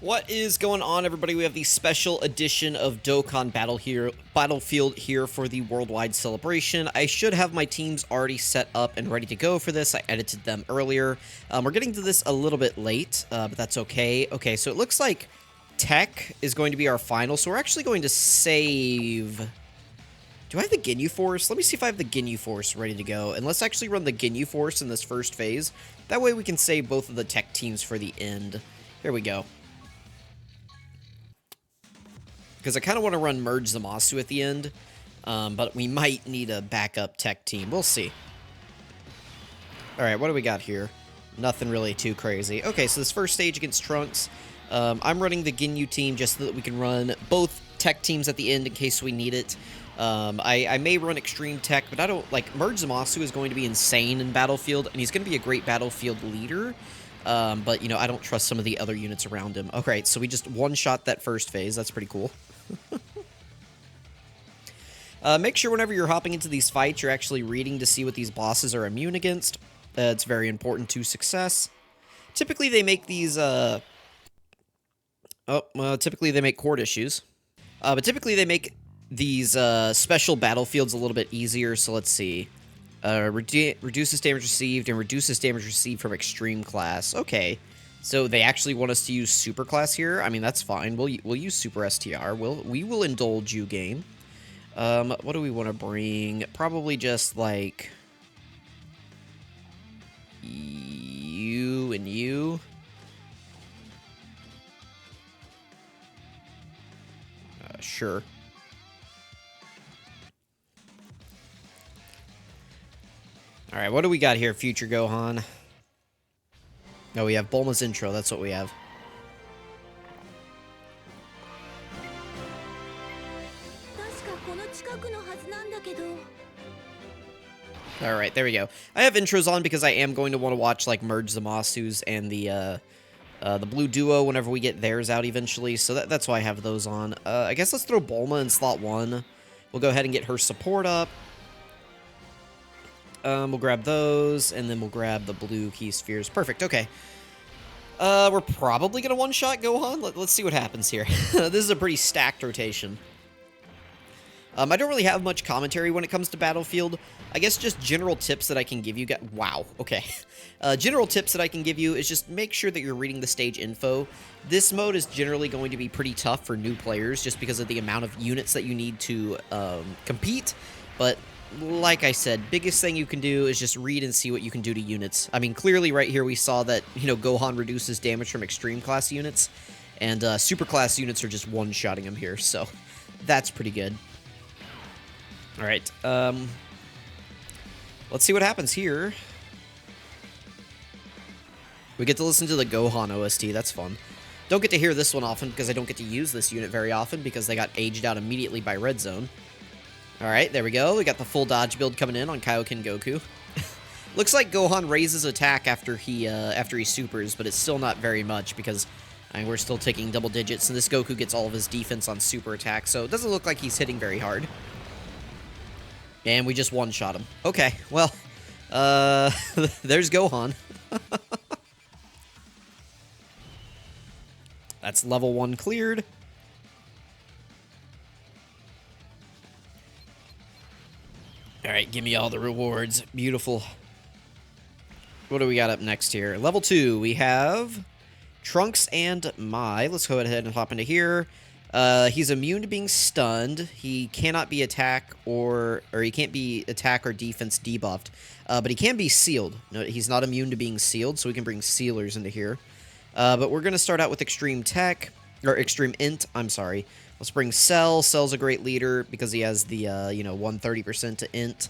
What is going on, everybody? We have the special edition of Dokkan Battlefield here for the worldwide celebration. I should have my teams already set up and ready to go for this. I edited them earlier. We're getting to this a little bit late, but that's okay. Okay, so it looks like Tech is going to be our final, so we're actually going to save... Do I have the Ginyu Force? Let me see if I have the Ginyu Force ready to go. And let's actually run the Ginyu Force in this first phase. That way we can save both of the Tech teams for the end. Here we go. Because I kind of want to run Merge Zamasu at the end, but we might need a backup Tech team. We'll see. Alright, what do we got here? Nothing really too crazy. Okay, so this first stage against Trunks, I'm running the Ginyu team just so that we can run both Tech teams at the end in case we need it. I may run Extreme Tech, but I don't, like, Merge Zamasu is going to be insane in Battlefield, and he's going to be a great Battlefield leader. But, you know, I don't trust some of the other units around him. Okay, so we just one-shot that first phase. That's pretty cool. Make sure whenever you're hopping into these fights, you're actually reading to see what these bosses are immune against. It's very important to success. Typically, they make these, typically they make court issues. But typically they make these, special battlefields a little bit easier. So let's see. Reduces damage received and reduces damage received from extreme class. Okay. So they actually want us to use super class here. I mean, that's fine. We'll use super STR. We will indulge you, game. What do we want to bring? Probably just like you and you. Sure. All right, what do we got here, Future Gohan? No, we have Bulma's intro. That's what we have. Alright, there we go. I have intros on because I am going to want to watch, like, Merge Zamasu's and the Blue Duo whenever we get theirs out eventually, so that's why I have those on. I guess let's throw Bulma in slot 1. We'll go ahead and get her support up. We'll grab those, and then we'll grab the blue key spheres. Perfect, okay. We're probably going to one-shot Gohan. Let's see what happens here. This is a pretty stacked rotation. I don't really have much commentary when it comes to Battlefield. I guess just general tips that I can give you guys. Wow, okay. General tips that I can give you is just make sure that you're reading the stage info. This mode is generally going to be pretty tough for new players just because of the amount of units that you need to compete. But like I said, biggest thing you can do is just read and see what you can do to units. I mean, clearly right here we saw that, you know, Gohan reduces damage from extreme class units, and super class units are just one-shotting him here, so that's pretty good. Alright, let's see what happens here. We get to listen to the Gohan OST, that's fun. Don't get to hear this one often because I don't get to use this unit very often because they got aged out immediately by Red Zone. Alright, there we go. We got the full dodge build coming in on Kaioken Goku. Looks like Gohan raises attack after he supers, but it's still not very much because I mean, we're still taking double digits, and this Goku gets all of his defense on super attack, so it doesn't look like he's hitting very hard. And we just one-shot him. Okay, well, there's Gohan. That's level 1 cleared. Alright, give me all the rewards. Beautiful. What do we got up next here? Level 2, we have Trunks and Mai. Let's go ahead and hop into here. He's immune to being stunned. He cannot be attack or he can't be attack or defense debuffed. But he can be sealed. No, he's not immune to being sealed, so we can bring sealers into here. But we're going to start out with Extreme Tech, or Extreme Int, I'm sorry. Let's bring Cell. Cell's a great leader because he has the, you know, 130% to Int.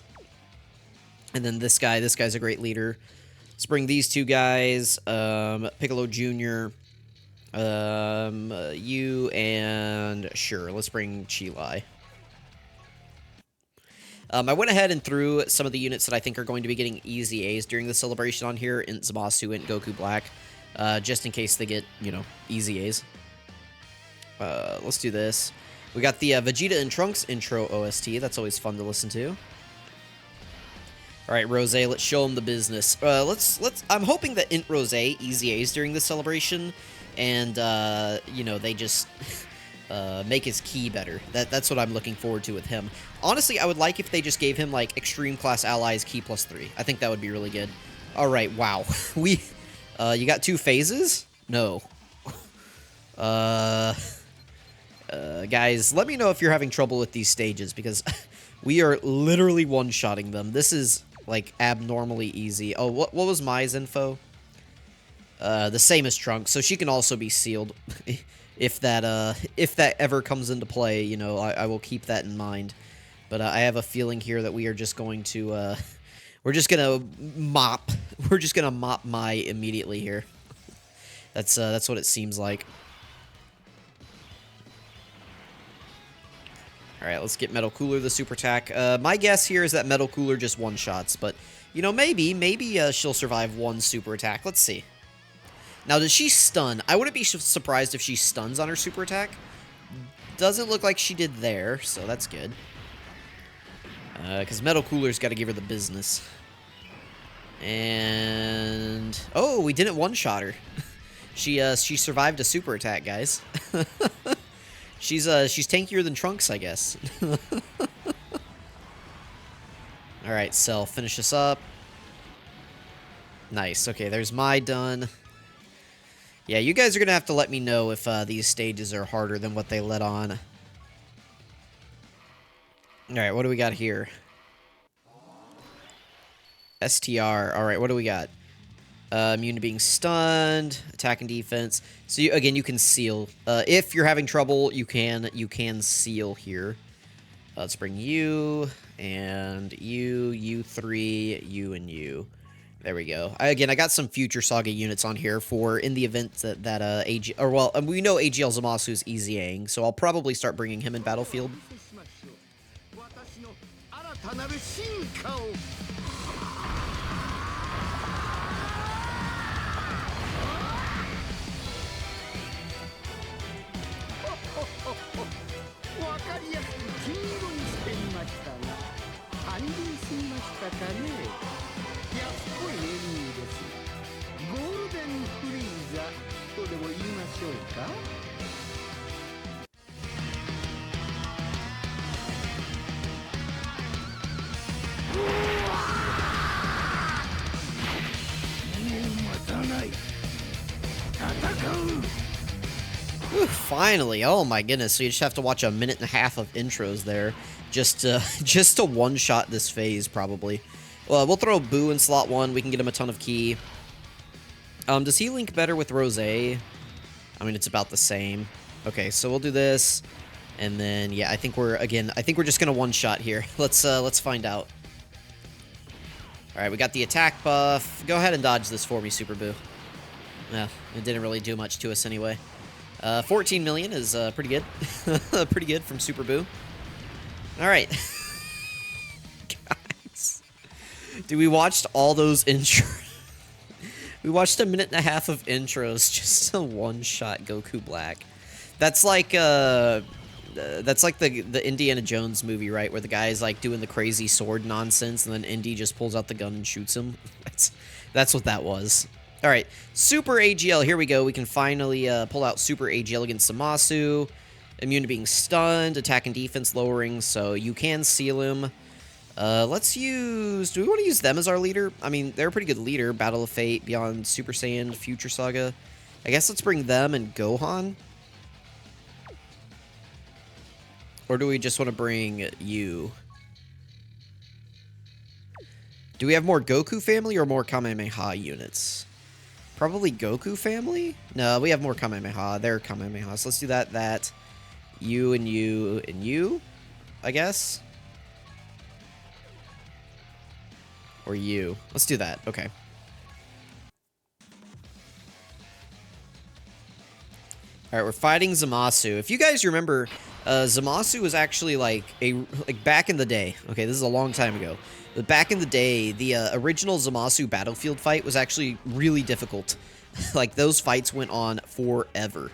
And then this guy's a great leader. Let's bring these two guys, Piccolo Jr., you, and sure, let's bring Chi-Lai. I went ahead and threw some of the units that I think are going to be getting easy A's during the celebration on here, Int Zamasu and Goku Black, just in case they get, you know, easy A's. Let's do this. We got the Vegeta and Trunks intro OST. That's always fun to listen to. All right, Rose, let's show him the business. I'm hoping that Int Rose easy A's during the celebration. and, you know, they just make his ki better. That's what I'm looking forward to with him. Honestly, I would like if they just gave him, like, Extreme Class Allies ki +3. I think that would be really good. Alright, wow. You got 2 phases? No. Guys, let me know if you're having trouble with these stages, because we are literally one-shotting them. This is, like, abnormally easy. Oh, what was Mai's info? The same as Trunks, so she can also be sealed. If that ever comes into play, you know, I will keep that in mind. But I have a feeling here that we are just going to, we're just gonna mop Mai immediately here. That's what it seems like. Alright, let's get Metal Cooler the super attack. My guess here is that Metal Cooler just one-shots, but, you know, maybe she'll survive one super attack. Let's see. Now, does she stun? I wouldn't be surprised if she stuns on her super attack. Doesn't look like she did there, so that's good. Because Metal Cooler's got to give her the business. And... oh, we didn't one-shot her. She survived a super attack, guys. She's tankier than Trunks, I guess. Alright, Cell, finish this up. Nice. Okay, there's Mai done. Yeah, you guys are going to have to let me know if these stages are harder than what they let on. Alright, what do we got here? STR. Alright, what do we got? Immune to being stunned, attack and defense. So, again, you can seal. If you're having trouble, you can seal here. Let's bring you, and you 3, you, and you. There we go. Again, I got some future Saga units on here for in the event that we know AGL Zamasu is easying, so I'll probably start bringing him in Battlefield. Ooh, finally! Oh my goodness! So you just have to watch a minute and a half of intros there, just to one-shot this phase probably. Well, we'll throw Boo in slot 1. We can get him a ton of ki. Does he link better with Rose? I mean, it's about the same. Okay, so we'll do this, and then yeah, I think we're just gonna one-shot here. Let's find out. All right, we got the attack buff. Go ahead and dodge this for me, Super Boo. Yeah, it didn't really do much to us anyway. 14 million is pretty good. Pretty good from Super Boo. Alright. Guys. Dude, we watched all those intros. We watched a minute and a half of intros just to one-shot Goku Black. That's like the Indiana Jones movie, right? Where the guy's like doing the crazy sword nonsense and then Indy just pulls out the gun and shoots him. That's what that was. Alright, Super AGL, here we go. We can finally pull out Super AGL against Zamasu. Immune to being stunned, attack and defense lowering, so you can seal him. Let's use... do we want to use them as our leader? I mean, they're a pretty good leader. Battle of Fate, Beyond Super Saiyan, Future Saga. I guess let's bring them and Gohan. Or do we just want to bring you? Do we have more Goku family or more Kamehameha units? Probably Goku family? No, we have more Kamehameha. They're Kamehameha. So let's do that. You and you and you, I guess. Or you. Let's do that. Okay. Alright, we're fighting Zamasu. If you guys remember, Zamasu was actually like back in the day. Okay, this is a long time ago. But back in the day, the original Zamasu battlefield fight was actually really difficult. Like, those fights went on forever.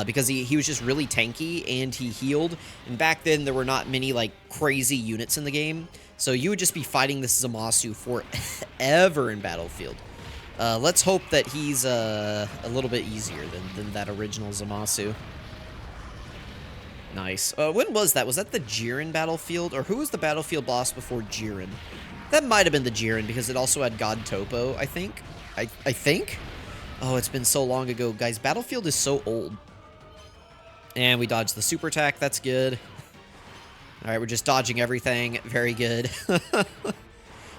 Because he was just really tanky, and he healed. And back then, there were not many, like, crazy units in the game. So you would just be fighting this Zamasu forever in Battlefield. Let's hope that he's a little bit easier than that original Zamasu. Nice. When was that? Was that the Jiren battlefield? Or who was the battlefield boss before Jiren? That might have been the Jiren, because it also had God Topo, I think. I think? Oh, it's been so long ago. Guys, Battlefield is so old. And we dodged the super attack. That's good. Alright, we're just dodging everything. Very good.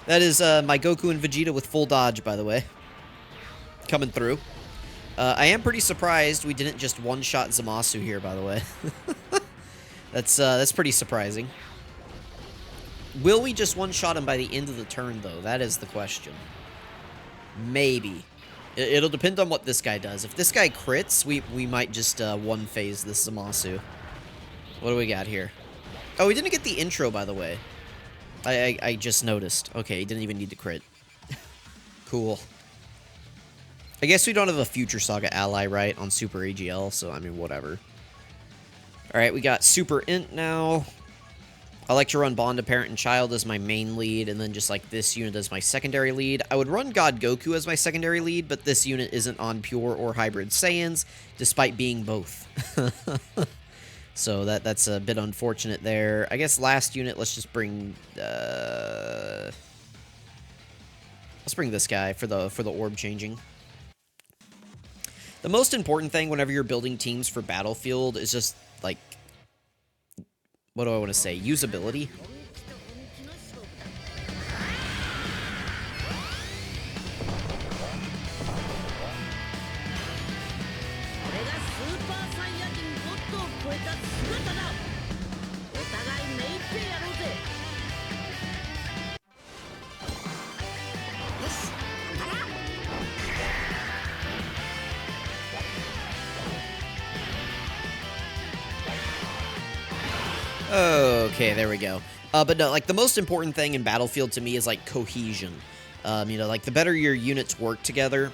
That is my Goku and Vegeta with full dodge, by the way. Coming through. I am pretty surprised we didn't just one-shot Zamasu here, by the way. That's pretty surprising. Will we just one-shot him by the end of the turn, though? That is the question. Maybe. It'll depend on what this guy does. If this guy crits, we might just one-phase this Zamasu. What do we got here? Oh, we didn't get the intro, by the way. I just noticed. Okay, he didn't even need to crit. Cool. I guess we don't have a Future Saga ally, right, on Super AGL, so, I mean, whatever. Alright, we got Super Int now. I like to run Bond of Parent and Child as my main lead, and then just, like, this unit as my secondary lead. I would run God Goku as my secondary lead, but this unit isn't on Pure or Hybrid Saiyans, despite being both. So that's a bit unfortunate there. I guess last unit, let's just bring... let's bring this guy for the orb changing. The most important thing whenever you're building teams for Battlefield is just, like... What do I want to say? Usability? Okay, there we go. But no, like, the most important thing in Battlefield to me is, like, cohesion. You know, like, the better your units work together,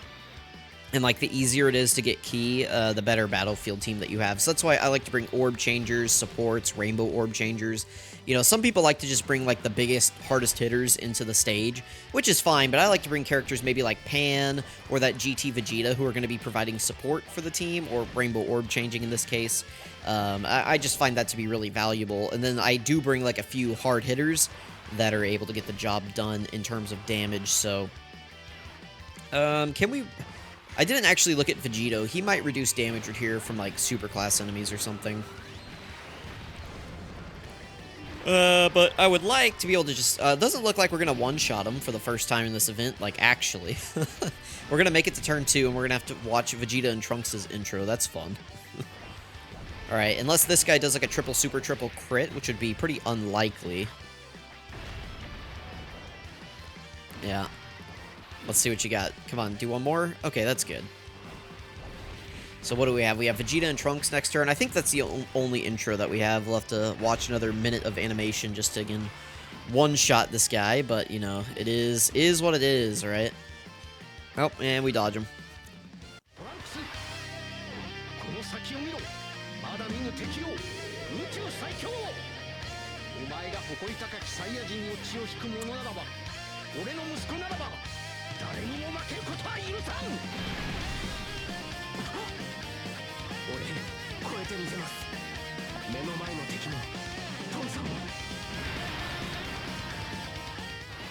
and, like, the easier it is to get key, the better Battlefield team that you have. So that's why I like to bring orb changers, supports, rainbow orb changers. You know, some people like to just bring, like, the biggest, hardest hitters into the stage, which is fine, but I like to bring characters maybe like Pan, or that GT Vegeta, who are going to be providing support for the team, or rainbow orb changing in this case. I just find that to be really valuable. And then I do bring, like, a few hard hitters that are able to get the job done in terms of damage, so... can we... I didn't actually look at Vegito. He might reduce damage right here from, like, super class enemies or something. But I would like to be able to just... doesn't look like we're going to one-shot him for the first time in this event, like, actually. We're going to make it to turn 2, and we're going to have to watch Vegeta and Trunks' intro. That's fun. Alright, unless this guy does, like, a triple super triple crit, which would be pretty unlikely. Yeah. Let's see what you got. Come on, do one more? Okay, that's good. So what do we have? We have Vegeta and Trunks next turn. I think that's the only intro that we have. We'll have to watch another minute of animation just to, again, one-shot this guy. But, you know, it is what it is, right? Oh, and we dodge him.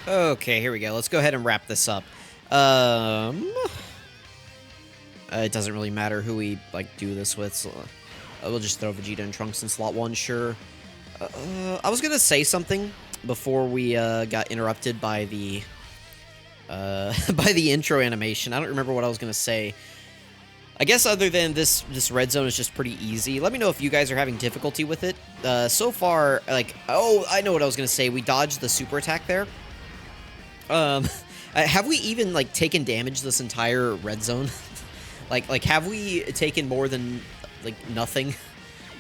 Okay, here we go. Let's go ahead and wrap this up. It doesn't really matter who we, like, do this with. So we'll just throw Vegeta and Trunks in slot 1, sure. I was gonna say something before we got interrupted by the by the intro animation. I don't remember what I was gonna say. I guess other than this red zone is just pretty easy. Let me know if you guys are having difficulty with it. So far, like, oh, I know what I was gonna say. We dodged the super attack there. Have we even, like, taken damage this entire red zone? like, have we taken more than, like, nothing?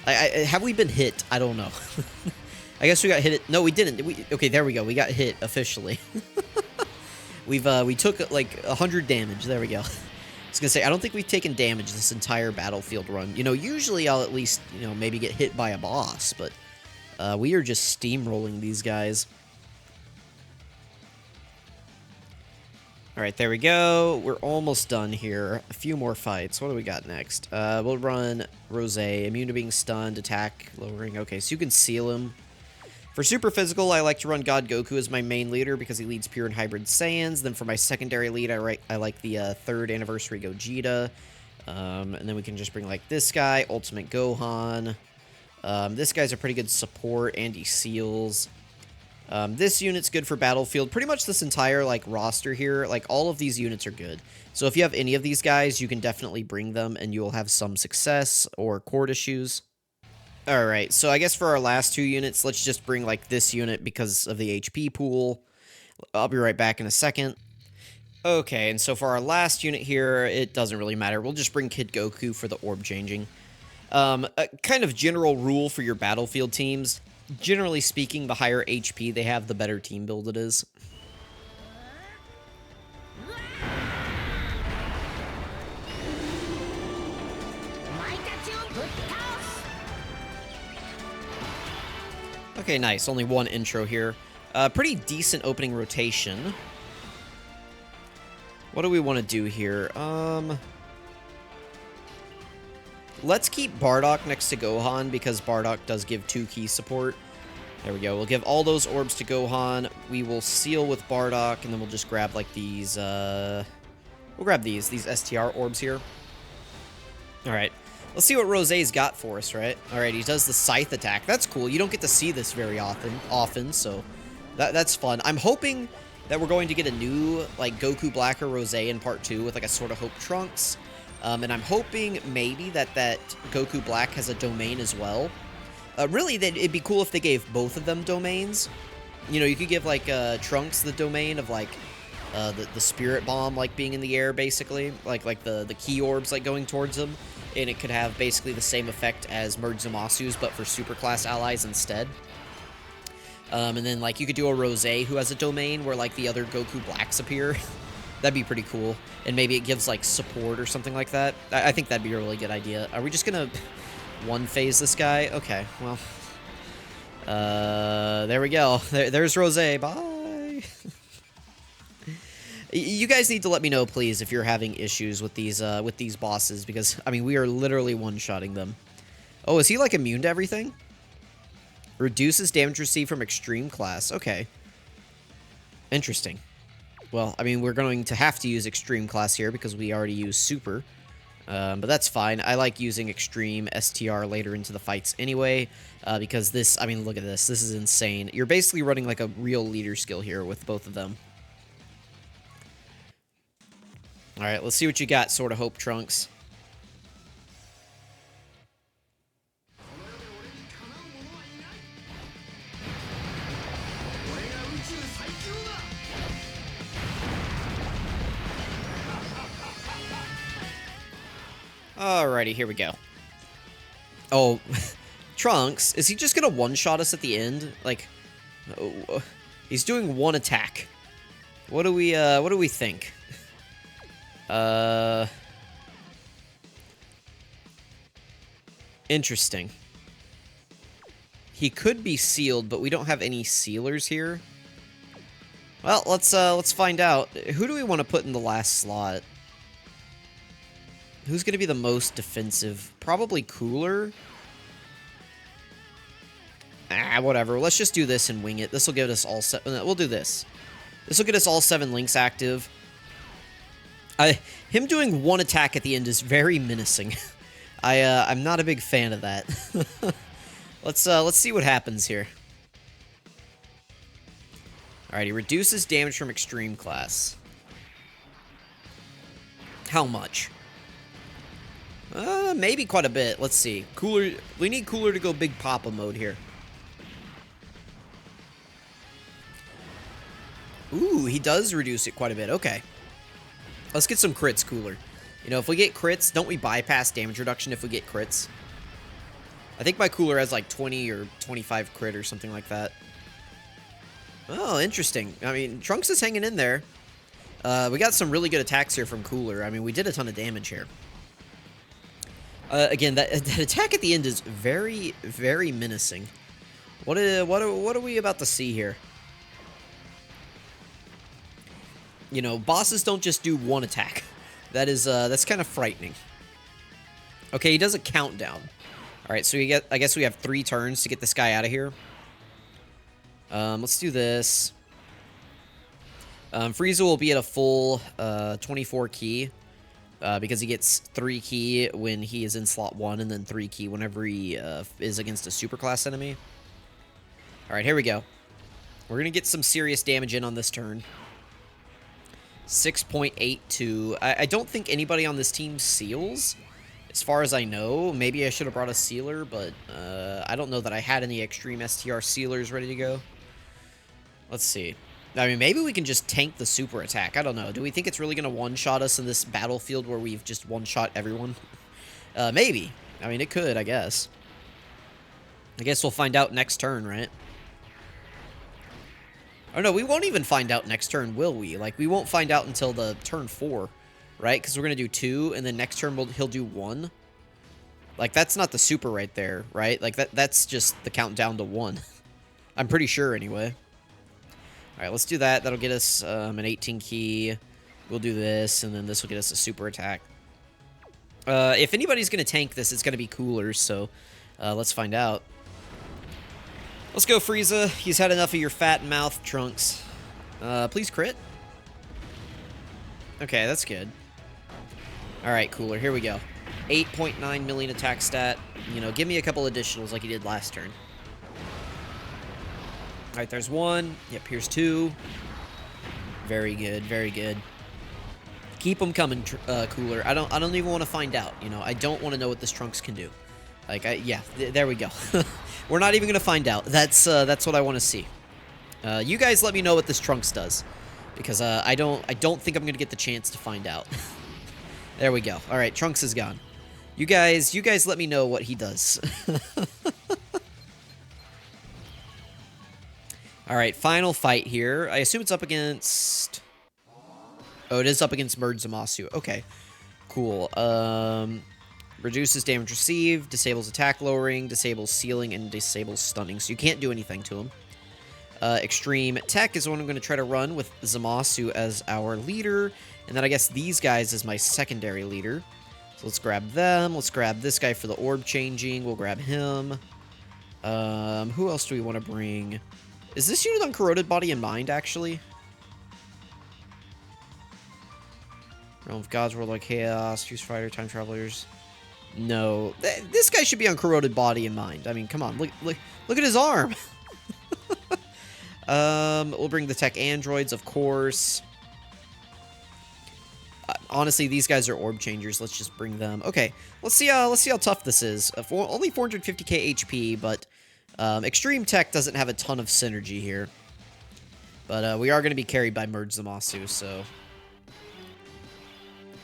Have we been hit? I don't know. I guess we got hit. No, we didn't. Okay, there we go. We got hit officially. We took, like, 100 damage. There we go. I was gonna say, I don't think we've taken damage this entire Battlefield run. You know, usually I'll at least, you know, maybe get hit by a boss, but we are just steamrolling these guys. Alright, there we go. We're almost done here. A few more fights. What do we got next? We'll run Rose. Immune to being stunned, attack, lowering. Okay, so you can seal him. For super physical, I like to run God Goku as my main leader because he leads pure and hybrid Saiyans. Then for my secondary lead, I like the 3rd anniversary Gogeta. And then we can just bring like this guy, Ultimate Gohan. This guy's a pretty good support, and he seals. This unit's good for Battlefield. Pretty much this entire, like, roster here, like, all of these units are good. So if you have any of these guys, you can definitely bring them, and you will have some success or cord issues. Alright, so I guess for our last 2 units, let's just bring, like, this unit because of the HP pool. I'll be right back in a second. Okay, and so for our last unit here, it doesn't really matter. We'll just bring Kid Goku for the orb changing. A kind of general rule for your Battlefield teams. Generally speaking, the higher HP they have, the better team build it is. Okay, nice. Only one intro here. Pretty decent opening rotation. What do we want to do here? Let's keep Bardock next to Gohan, because Bardock does give 2 key support. There we go. We'll give all those orbs to Gohan. We will seal with Bardock, and then we'll just grab, like, these, we'll grab these STR orbs here. Alright. Let's see what Rosé's got for us, right? Alright, he does the Scythe attack. That's cool. You don't get to see this very often, so that's fun. I'm hoping that we're going to get a new, like, Goku Black or Rosé in Part 2 with, like, a Sword of Hope Trunks. And I'm hoping maybe that Goku Black has a domain as well. Really, it'd be cool if they gave both of them domains. You know, you could give, like, Trunks the domain of, like, the Spirit Bomb, like, being in the air, basically. Like the Key Orbs, like, going towards him. And it could have basically the same effect as Merge Zamasu's, but for Superclass allies instead. And then, like, you could do a Rosé who has a domain where, like, the other Goku Blacks appear. That'd be pretty cool. And maybe it gives, like, support or something like that. I think that'd be a really good idea. Are we just gonna one-phase this guy? Okay, well. There we go. There's Rosé. Bye! You guys need to let me know, please, if you're having issues with these bosses, because, I mean, we are literally one-shotting them. Oh, is he, like, immune to everything? Reduces damage received from extreme class. Okay. Interesting. Well, I mean, we're going to have to use extreme class here because we already use super. But that's fine. I like using extreme STR later into the fights anyway, because this, I mean, look at this. This is insane. You're basically running like a real leader skill here with both of them. All right, let's see what you got, Sword of Hope Trunks. Alrighty, here we go. Oh, Trunks, is he just gonna one-shot us at the end? Like, oh, he's doing one attack. What do we think? Interesting. He could be sealed, but we don't have any sealers here. Well, let's find out. Who do we want to put in the last slot? Who's going to be the most defensive? Probably Cooler. Whatever. Let's just do this and wing it. This will give us all we'll do this. This will get us all 7 links active. Him doing one attack at the end is very menacing. I'm not a big fan of that. Let's see what happens here. Alright, he reduces damage from extreme class. How much? Maybe quite a bit. Let's see. Cooler. We need Cooler to go Big Papa mode here. Ooh, he does reduce it quite a bit. Okay. Let's get some crits, Cooler. You know, if we get crits, don't we bypass damage reduction if we get crits? I think my Cooler has like 20 or 25 crit or something like that. Oh, interesting. I mean, Trunks is hanging in there. We got some really good attacks here from Cooler. I mean, we did a ton of damage here. Again, that attack at the end is very, very menacing. What are we about to see here? You know, bosses don't just do one attack. That's kind of frightening. Okay, he does a countdown. All right, so I guess we have 3 turns to get this guy out of here. Let's do this. Frieza will be at a full 24 key because he gets 3 key when he is in slot 1 and then 3 key whenever he is against a superclass enemy. All right, here we go. We're going to get some serious damage in on this turn. 6.82. I don't think anybody on this team seals, as far as I know. Maybe I should have brought a sealer, but I don't know that I had any extreme STR sealers ready to go. Let's see. I mean, maybe we can just tank the super attack. I don't know. Do we think it's really going to one-shot us in this battlefield where we've just one-shot everyone? Maybe. I mean, it could, I guess. I guess we'll find out next turn, right? Oh, no, we won't even find out next turn, will we? Like, we won't find out until the turn 4, right? Because we're going to do 2, and then next turn he'll do 1. Like, that's not the super right there, right? Like, that's just the countdown to 1. I'm pretty sure, anyway. All right, let's do that. That'll get us an 18 key. We'll do this, and then this will get us a super attack. If anybody's going to tank this, it's going to be Cooler, so let's find out. Let's go, Frieza. He's had enough of your fat mouth, Trunks. Please crit. Okay, that's good. All right, Cooler. Here we go. 8.9 million attack stat. You know, give me a couple additionals like he did last turn. All right, there's 1. Yep, here's 2. Very good, very good. Keep them coming, Cooler. I don't even want to find out. You know, I don't want to know what this Trunks can do. Like, yeah, there we go. We're not even gonna find out. That's what I want to see. You guys, let me know what this Trunks does, because I don't think I'm gonna get the chance to find out. There we go. All right, Trunks is gone. You guys, let me know what he does. All right, final fight here. I assume it's up against. Oh, it is up against Merge Zamasu. Okay, cool. Reduces damage received, disables attack lowering, disables sealing, and disables stunning. So you can't do anything to him. Extreme Tech is what I'm going to try to run with Zamasu as our leader. And then I guess these guys as my secondary leader. So let's grab them. Let's grab this guy for the orb changing. We'll grab him. Who else do we want to bring? Is this unit on Corroded Body and Mind, actually? Realm of Gods, World like Chaos, Fuse Fighter, Time Travelers. No, this guy should be on Corroded Body and Mind. I mean, come on, look at his arm. We'll bring the tech androids, of course. Honestly, these guys are orb changers. Let's just bring them. Okay, let's see how tough this is. Only 450k HP, but Extreme Tech doesn't have a ton of synergy here. But we are going to be carried by Merge Zamasu, so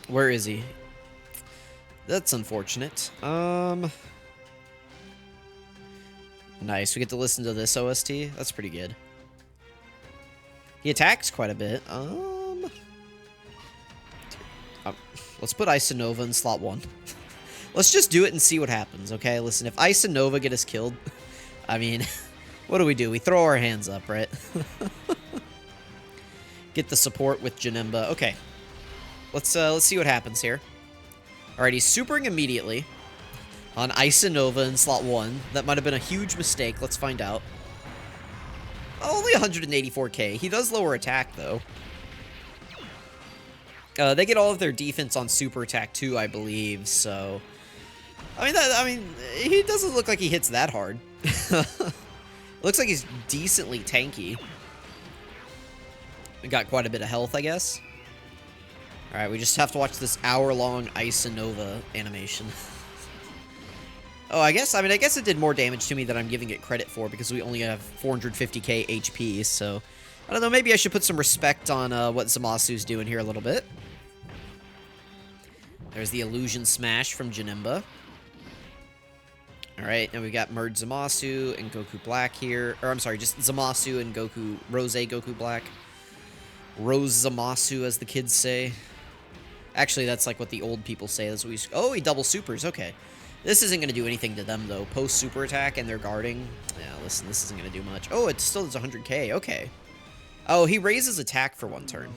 where is he? That's unfortunate. Nice. We get to listen to this OST. That's pretty good. He attacks quite a bit. Let's put Ice and Nova in slot 1. Let's just do it and see what happens, okay? Listen, if Ice and Nova get us killed, I mean, what do? We throw our hands up, right? Get the support with Janemba. Okay. Let's see what happens here. Alright, he's supering immediately on Ice and Nova in slot 1. That might have been a huge mistake. Let's find out. Only 184k. He does lower attack, though. They get all of their defense on super attack, too, I believe, so I mean, he doesn't look like he hits that hard. Looks like he's decently tanky. We got quite a bit of health, I guess. Alright, we just have to watch this hour-long Ice and Nova animation. Oh, I guess it did more damage to me than I'm giving it credit for because we only have 450k HP, so I don't know, maybe I should put some respect on what Zamasu's doing here a little bit. There's the Illusion Smash from Janemba. Alright, now we got Merge Zamasu and Goku Black here. Or, I'm sorry, just Zamasu and Goku, Rose Goku Black. Rose Zamasu, as the kids say. Actually, that's like what the old people say. That's what we... Oh, he double supers. Okay. This isn't going to do anything to them, though. Post-super attack and they're guarding. Yeah, listen, this isn't going to do much. Oh, it still does 100k. Okay. Oh, he raises attack for one turn.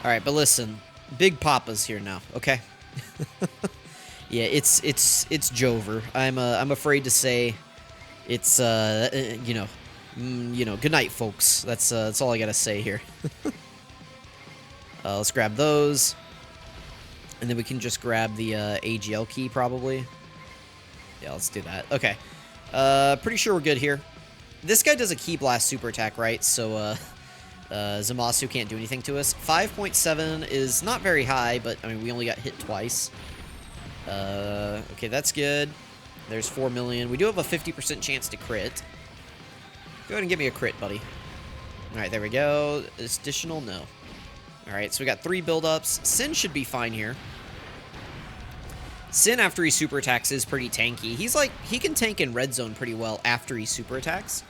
Alright, but listen. Big Papa's here now, okay? Yeah, it's Jover. I'm afraid to say it's good night, folks. That's all I gotta say here. Let's grab those. And then we can just grab the AGL key, probably. Yeah, let's do that. Okay. Pretty sure we're good here. This guy does a Ki Blast super attack, right? So, Zamasu can't do anything to us. 5.7 is not very high, but, I mean, we only got hit twice. Okay, that's good. There's 4 million. We do have a 50% chance to crit. Go ahead and give me a crit, buddy. Alright, there we go. Additional? No. Alright, so we got 3 build-ups. Sin should be fine here. Sin, after he super attacks, is pretty tanky. He's like, he can tank in red zone pretty well after he super attacks.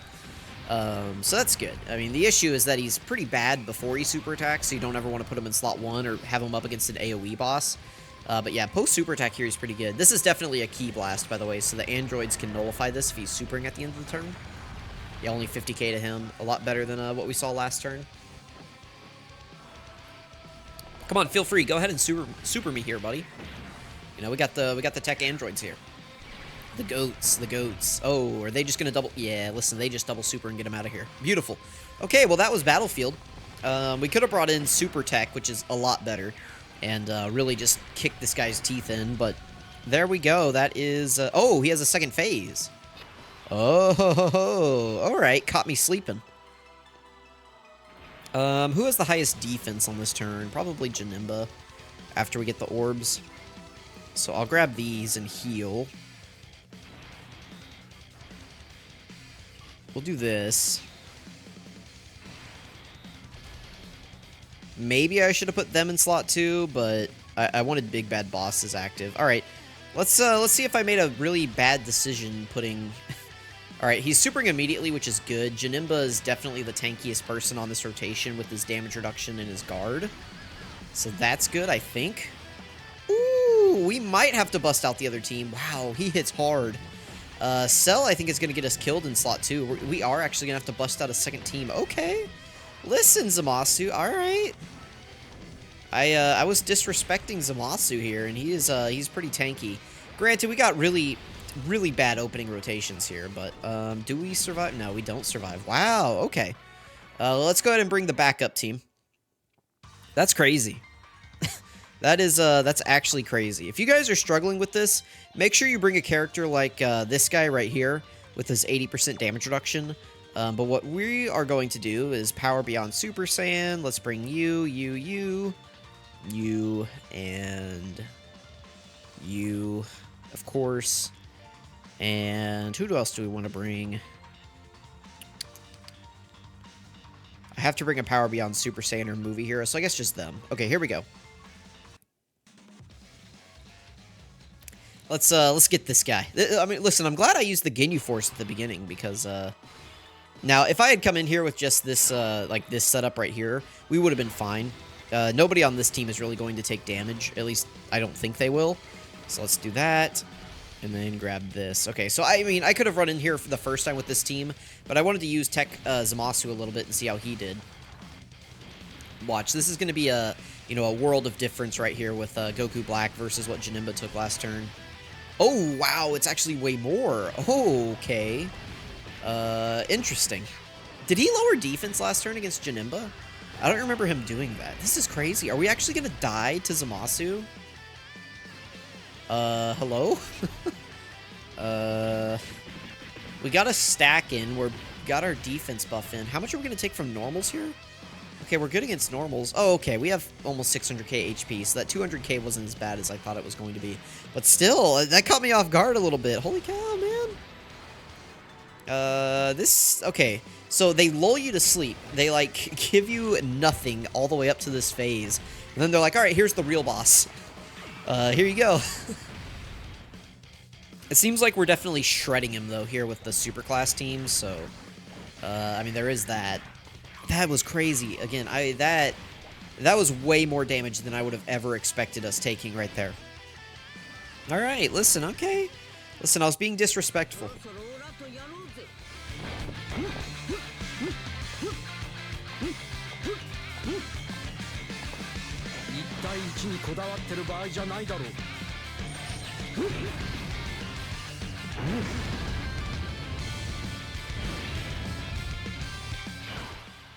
So that's good. I mean, the issue is that he's pretty bad before he super attacks, so you don't ever want to put him in slot 1 or have him up against an AoE boss. But yeah, post-super attack here, he's pretty good. This is definitely a Ki Blast, by the way, so the androids can nullify this if he's supering at the end of the turn. Yeah, only 50k to him. A lot better than what we saw last turn. Come on, feel free. Go ahead and super me here, buddy. You know, we got the tech androids here. The goats. Oh, are they just gonna double? Yeah, listen, they just double super and get them out of here. Beautiful. Okay, well, that was Battlefield. We could have brought in super tech, which is a lot better, and really just kick this guy's teeth in, but there we go. That is... oh, he has a second phase. Oh, alright. Caught me sleeping. Who has the highest defense on this turn? Probably Janemba, after we get the orbs. So I'll grab these and heal. We'll do this. Maybe I should have put them in slot 2, but I wanted Big Bad Bosses active. Alright, let's see if I made a really bad decision putting... Alright, he's supering immediately, which is good. Janemba is definitely the tankiest person on this rotation with his damage reduction and his guard. So that's good, I think. Ooh, we might have to bust out the other team. Wow, he hits hard. Cell, I think, is going to get us killed in slot 2. We are actually going to have to bust out a second team. Okay. Listen, Zamasu. Alright. I was disrespecting Zamasu here, and he's pretty tanky. Granted, we got really bad opening rotations here, but do we survive? No, we don't survive. Wow, okay. Let's go ahead and bring the backup team. That's crazy. That's actually crazy. If you guys are struggling with this, make sure you bring a character like this guy right here with his 80% damage reduction. But what we are going to do is power beyond Super Saiyan. Let's bring you, and you, of course. And who else do we want to bring? I have to bring a power beyond Super Saiyan or movie hero, so I guess just them. Okay, here we go. Let's get this guy. I mean, listen, I'm glad I used the Ginyu Force at the beginning because, now, if I had come in here with just this, like this setup right here, we would have been fine. Nobody on this team is really going to take damage. At least, I don't think they will. So let's do that. And then grab this. Okay, so, I mean, I could have run in here for the first time with this team, but I wanted to use Tech Zamasu a little bit and see how he did. Watch, this is going to be a, you know, a world of difference right here with Goku Black versus what Janemba took last turn. Oh, wow, it's actually way more. Oh, okay. Interesting. Did he lower defense last turn against Janemba? I don't remember him doing that. This is crazy. Are we actually going to die to Zamasu? Hello? We got a stack in. We got our defense buff in. How much are we going to take from normals here? Okay, we're good against normals. Oh, okay, we have almost 600k HP, so that 200k wasn't as bad as I thought it was going to be. But still, that caught me off guard a little bit. Holy cow, man. Okay, so they lull you to sleep. They, like, give you nothing all the way up to this phase. And then they're like, alright, here's the real boss. Here you go. It seems like we're definitely shredding him, though, here with the superclass team, so... I mean, there is that. That was crazy. Again, that was way more damage than I would have ever expected us taking right there. Alright, listen, okay. Listen, I was being disrespectful.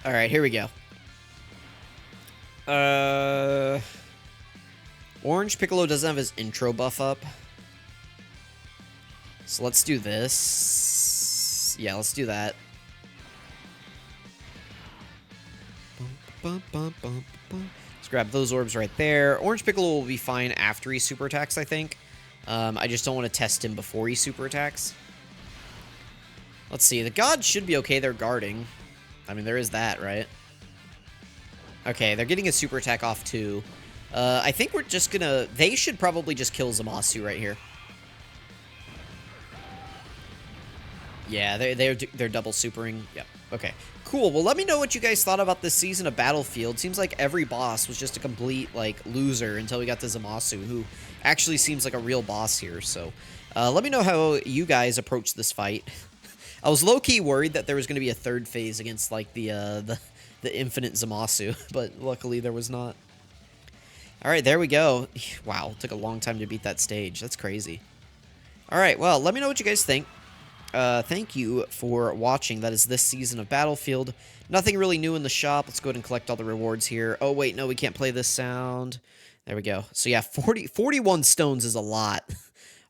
All right, here we go. Orange Piccolo doesn't have his intro buff up. So let's do this. Yeah, let's do that. Let's grab those orbs right there. Orange Piccolo will be fine after he super attacks, I think. I just don't want to test him before he super attacks. Let's see. The gods should be okay. They're guarding. I mean, there is that, right? Okay, they're getting a super attack off, too. I think we're just gonna... They should probably just kill Zamasu right here. Yeah, they're double supering. Yep. Okay. Cool. Well, let me know what you guys thought about this season of Battlefield. Seems like every boss was just a complete, like, loser until we got to Zamasu, who actually seems like a real boss here. So, let me know how you guys approach this fight. I was low-key worried that there was going to be a third phase against, like, the infinite Zamasu, but luckily there was not. All right, there we go. Wow, it took a long time to beat that stage. That's crazy. All right, well, let me know what you guys think. Thank you for watching. That is this season of Battlefield. Nothing really new in the shop. Let's go ahead and collect all the rewards here. Oh, wait, no, we can't play this sound. There we go. So, yeah, 41 stones is a lot.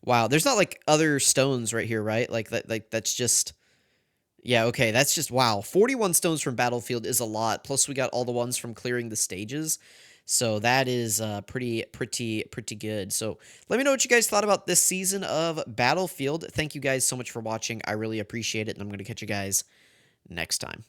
Wow, there's not, like, other stones right here, right? Like, that's just... Yeah, okay, that's just... Wow, 41 stones from Battlefield is a lot. Plus, we got all the ones from clearing the stages. So that is pretty good. So let me know what you guys thought about this season of Battlefield. Thank you guys so much for watching. I really appreciate it, and I'm going to catch you guys next time.